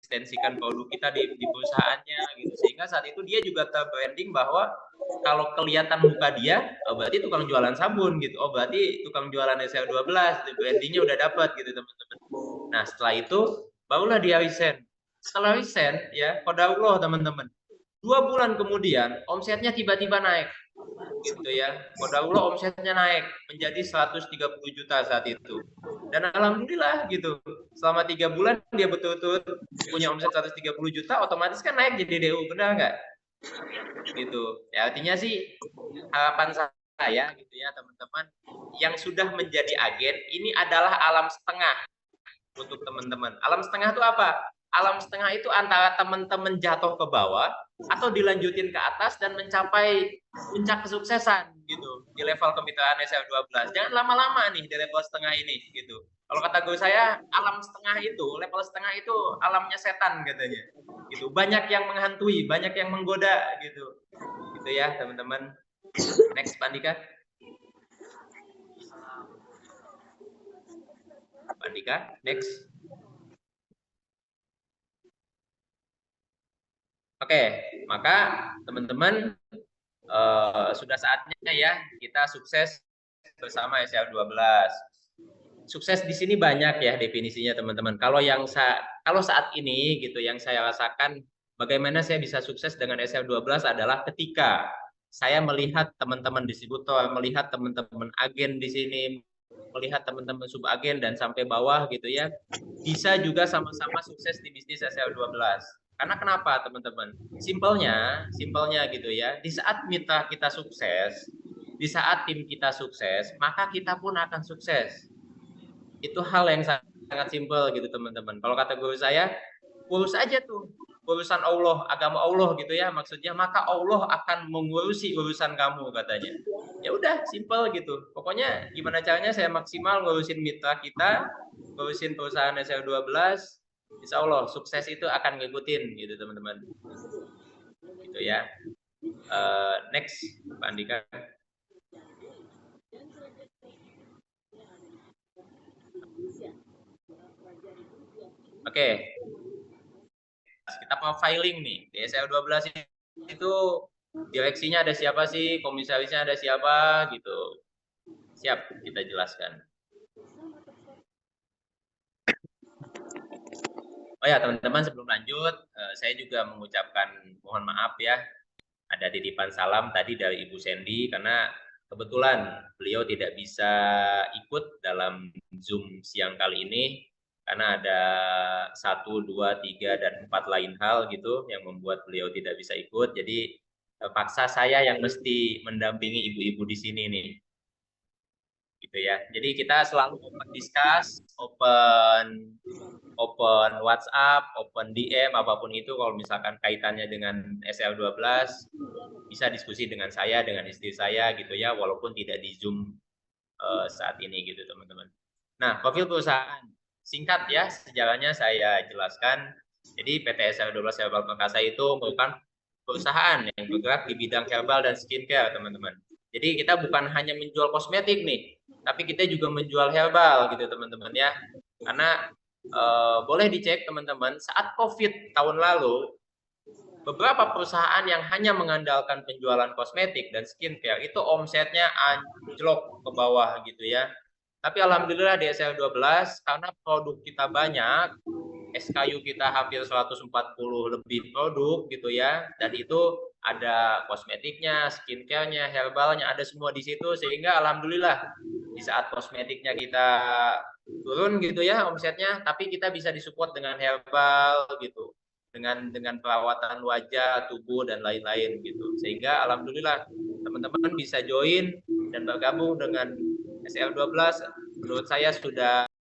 mengeksistensikan produk kita di perusahaannya gitu. Sehingga saat itu dia juga terbranding bahwa kalau kelihatan muka dia, oh berarti tukang jualan sabun gitu. Oh berarti tukang jualan SL12, brandingnya udah dapat gitu teman-teman. Nah setelah itu barulah dia resign. Setelah resign ya, qadarullah teman-teman. 2 bulan kemudian omsetnya tiba-tiba naik gitu ya. Qadarullah omsetnya naik menjadi 130 juta saat itu. Dan alhamdulillah gitu. Selama 3 bulan dia betul-betul punya omset 130 juta, otomatis kan naik jadi DU, benar nggak? Gitu. Ya artinya sih harapan saya gitu ya teman-teman, yang sudah menjadi agen ini adalah alam setengah untuk teman-teman. Alam setengah itu apa? Alam setengah itu antara teman-teman jatuh ke bawah atau dilanjutin ke atas dan mencapai puncak kesuksesan gitu di level kemitraan SL12. Jangan lama-lama nih di level setengah ini gitu. Kalau kata guru saya, alam setengah itu, level setengah itu alamnya setan katanya. Gitu. Banyak yang menghantui, banyak yang menggoda gitu. Gitu ya, teman-teman. Next, Pak Andika. Pak Andika, next. Oke, maka teman-teman sudah saatnya ya kita sukses bersama SL12. Sukses di sini banyak ya definisinya teman-teman. Kalau saat ini gitu yang saya rasakan bagaimana saya bisa sukses dengan SL12 adalah ketika saya melihat teman-teman distributor, melihat teman-teman agen di sini, melihat teman-teman subagen dan sampai bawah gitu ya, bisa juga sama-sama sukses di bisnis SL12. Karena kenapa teman-teman? Simpelnya gitu ya. Di saat mitra kita sukses, di saat tim kita sukses, maka kita pun akan sukses. Itu hal yang sangat simpel gitu teman-teman. Kalau kata guru saya, urus aja tuh urusan Allah, agama Allah gitu ya maksudnya, maka Allah akan mengurusi urusan kamu katanya. Ya udah, simpel gitu. Pokoknya gimana caranya saya maksimal ngurusin mitra kita, ngurusin perusahaan SL12, insya Allah sukses itu akan ngikutin gitu teman-teman. Gitu ya. Next, Pak Andika. Oke. Kita profiling nih di SL12 itu direksinya ada siapa sih, komisarisnya ada siapa gitu. Siap kita jelaskan. Oh ya teman-teman, sebelum lanjut saya juga mengucapkan mohon maaf ya, ada titipan salam tadi dari Ibu Sandy karena kebetulan beliau tidak bisa ikut dalam Zoom siang kali ini karena ada 1, 2, 3, dan 4 lain hal gitu yang membuat beliau tidak bisa ikut. Jadi paksa saya yang mesti mendampingi ibu-ibu di sini nih. Gitu ya. Jadi kita selalu open discuss, open WhatsApp, open DM, apapun itu kalau misalkan kaitannya dengan SL12 bisa diskusi dengan saya, dengan istri saya gitu ya, walaupun tidak di Zoom saat ini gitu teman-teman. Nah, profil perusahaan singkat ya, sejarahnya saya jelaskan. Jadi PT SL12 Herbal Perkasa itu merupakan perusahaan yang bergerak di bidang herbal dan skincare teman-teman. Jadi kita bukan hanya menjual kosmetik nih, tapi kita juga menjual herbal gitu teman-teman ya. Karena boleh dicek teman-teman, saat COVID tahun lalu, beberapa perusahaan yang hanya mengandalkan penjualan kosmetik dan skincare itu omsetnya anjlok ke bawah gitu ya. Tapi alhamdulillah di SL12 karena produk kita banyak, SKU kita hampir 140 lebih produk gitu ya, dan itu ada kosmetiknya, skincare-nya, herbalnya, ada semua di situ, sehingga alhamdulillah di saat kosmetiknya kita turun gitu ya omsetnya, tapi kita bisa disupport dengan herbal gitu, dengan perawatan wajah, tubuh dan lain-lain gitu, sehingga alhamdulillah teman-teman bisa join dan bergabung dengan SL12. Menurut saya sudah